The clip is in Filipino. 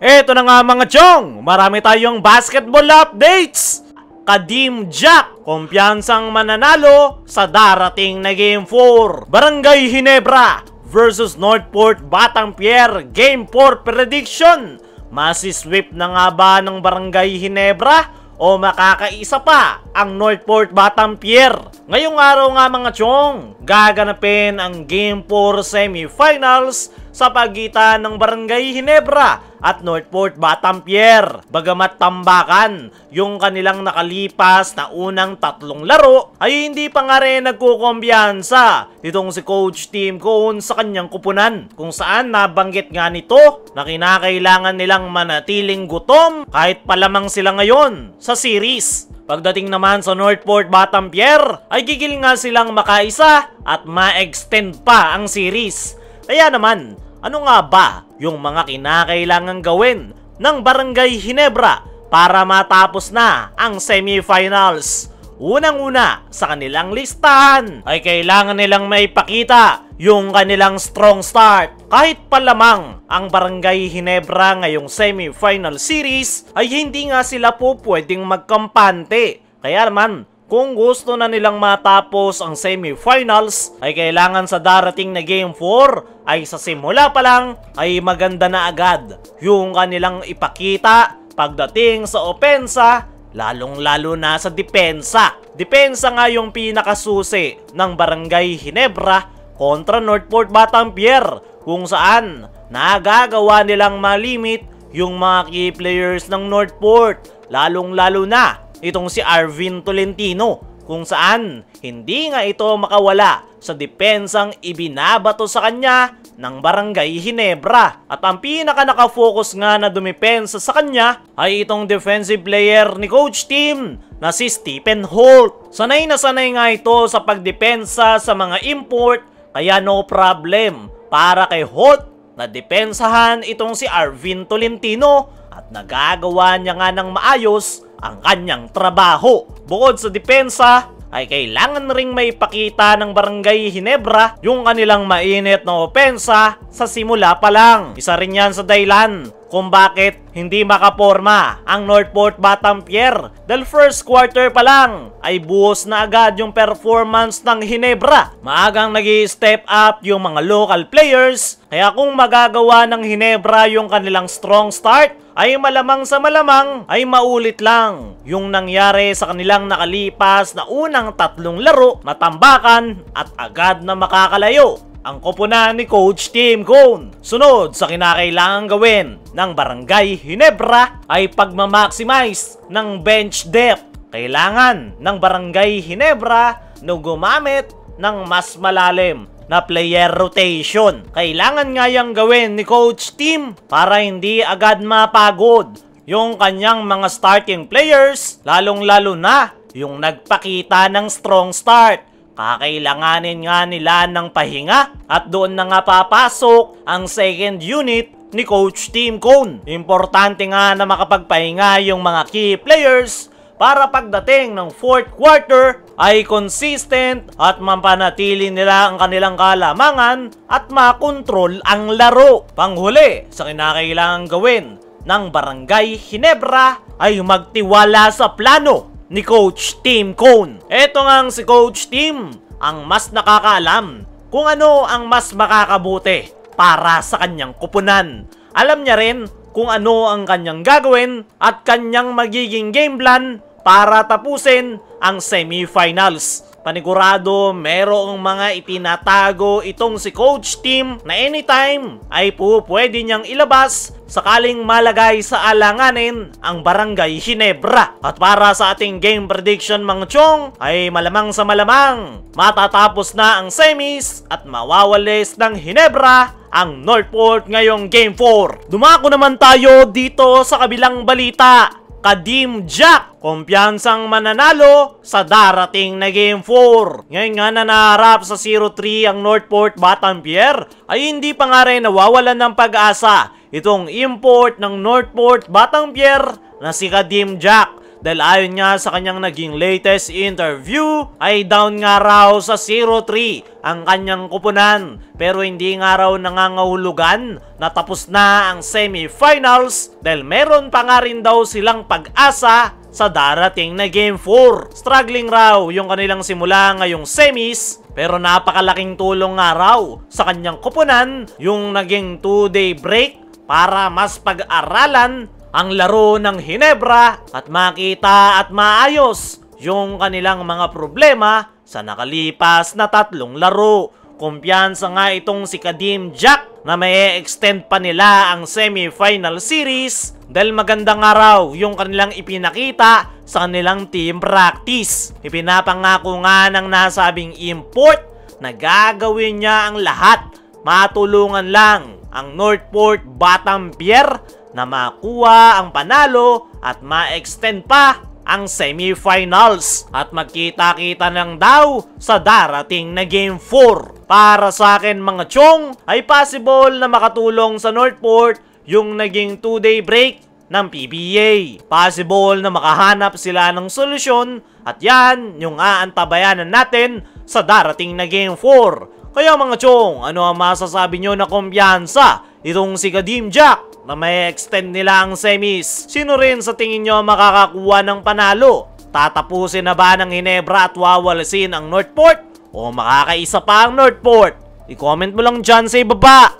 Eto na nga mga chong, marami tayong basketball updates. Kadim Jack, kumpiyansang mananalo sa darating na Game 4. Barangay Ginebra versus Northport Batanguer Game 4 prediction. Masisweep na nga ba ng Barangay Ginebra o makakaisa pa ang Northport Batanguer? Ngayong araw nga mga chong, gaganapin ang Game 4 semifinals sa pagitan ng Barangay Ginebra at Northport Batanguer. Bagamat tambakan yung kanilang nakalipas na unang tatlong laro, ay hindi pa nga rin nagkukumbiyansa itong si Coach Tim Cone sa kanyang kupunan, kung saan nabanggit nga nito na kinakailangan nilang manatiling gutom kahit palamang sila ngayon sa series. Pagdating naman sa Northport Batanguer, ay gigil nga silang makaisa at ma-extend pa ang series. Kaya naman, ano nga ba yung mga kinakailangang gawin ng Barangay Ginebra para matapos na ang semifinals? Unang-una sa kanilang listahan ay kailangan nilang maipakita yung kanilang strong start. Kahit pa lamang ang Barangay Ginebra ngayong semifinal series ay hindi nga sila po pwedeng magkampante. Kaya naman, kung gusto na nilang matapos ang semifinals, ay kailangan sa darating na Game 4 ay sa simula pa lang ay maganda na agad yung kanilang ipakita pagdating sa opensa, lalong-lalo na sa depensa. Depensa nga yung pinakasusi ng Barangay Ginebra kontra Northport Batanguer, kung saan nagagawa nilang malimit yung mga key players ng Northport, lalong-lalo na itong si Arvin Tolentino, kung saan hindi nga ito makawala sa depensang ibinabato sa kanya ng Barangay Ginebra. At ang pinaka nakafocus nga na dumipensa sa kanya ay itong defensive player ni Coach Tim na si Stephen Holt. Sanay na sanay nga ito sa pagdepensa sa mga import, kaya no problem para kay Holt na depensahan itong si Arvin Tolentino at nagagawa niya nga ng maayos ang kanyang trabaho. Bukod sa depensa, ay kailangan ring maipakita ng Barangay Ginebra yung kanilang mainit na opensa sa simula pa lang. Isa rin yan sa dahilan kung bakit hindi makaporma ang Northport Batanguer, dahil first quarter pa lang ay buhos na agad yung performance ng Ginebra. Maagang nag-i-step up yung mga local players, kaya kung magagawa ng Ginebra yung kanilang strong start, ay malamang sa malamang ay maulit lang yung nangyari sa kanilang nakalipas na unang tatlong laro, matambakan at agad na makakalayo ang koponan ni Coach Tim Cone. Sunod sa kinakailangan gawin ng Barangay Ginebra ay pagmamaximize ng bench depth. Kailangan ng Barangay Ginebra na gumamit ng mas malalim na player rotation. Kailangan nga yang gawin ni Coach Tim para hindi agad mapagod yung kanyang mga starting players, lalong-lalo na yung nagpakita ng strong start. Kakailanganin nga nila ng pahinga at doon na nga papasok ang second unit ni Coach Tim Cone. Importante nga na makapagpahinga yung mga key players para pagdating ng fourth quarter ay consistent at mapanatili nila ang kanilang kalamangan at makontrol ang laro. Panghuli sa kinakailangan gawin ng Barangay Ginebra ay magtiwala sa plano ni Coach Tim Cone. Eto nga si Coach Tim ang mas nakakaalam kung ano ang mas makakabuti para sa kanyang kupunan. Alam niya rin kung ano ang kanyang gagawin at kanyang magiging game plan para tapusin ang semifinals. Panigurado merong mga itinatago itong si Coach Tim na anytime ay pwede niyang ilabas sakaling malagay sa alanganin ang Barangay Ginebra. At para sa ating game prediction mga chong ay malamang sa malamang matatapos na ang semis at mawawalis ng Ginebra ang Northport ngayong Game 4. Dumako naman tayo dito sa kabilang balita. Kadim Jack, kumpiyansang mananalo sa darating na Game 4. Ngayon nga na naharap sa 0-3 ang Northport Batanguer ay hindi pa nga rin nawawalan ng pag-asa itong import ng Northport Batanguer na si Kadim Jack. dahil ayon nga sa kanyang naging latest interview ay down nga raw sa 0-3 ang kanyang kupunan, pero hindi nga raw nangangahulugan na tapos na ang semifinals dahil meron pa nga rin daw silang pag-asa sa darating na Game 4. Struggling raw yung kanilang simula ngayong semis, pero napakalaking tulong nga raw sa kanyang kupunan yung naging 2-day break para mas pag-aralan ang laro ng Hinebra at makita at maayos yung kanilang mga problema sa nakalipas na 3 laro. Kumpiyansa nga itong si Kadim Jack na may extend pa nila ang semi-final series dahil magandang araw yung kanilang ipinakita sa kanilang team practice. Ipinapangako nga ng nasabing import na gagawin niya ang lahat. Matulungan lang ang Northport Batampier na makuha ang panalo at ma-extend pa ang semifinals at magkita-kita lang daw sa darating na Game 4. Para sa akin mga chong, ay possible na makatulong sa Northport yung naging 2-day break ng PBA. Possible na makahanap sila ng solusyon at yan yung aantabayanan natin sa darating na Game 4. Kaya mga chong, ano ang masasabi nyo na kumpiyansa itong si Kadim Jack na may extend nila ang semis? Sino rin sa tingin nyo makakakuha ng panalo? Tatapusin na ba ng Hinebra at wawalasin ang Northport? O makakaisa pa ang Northport? I-comment mo lang dyan sa ibaba.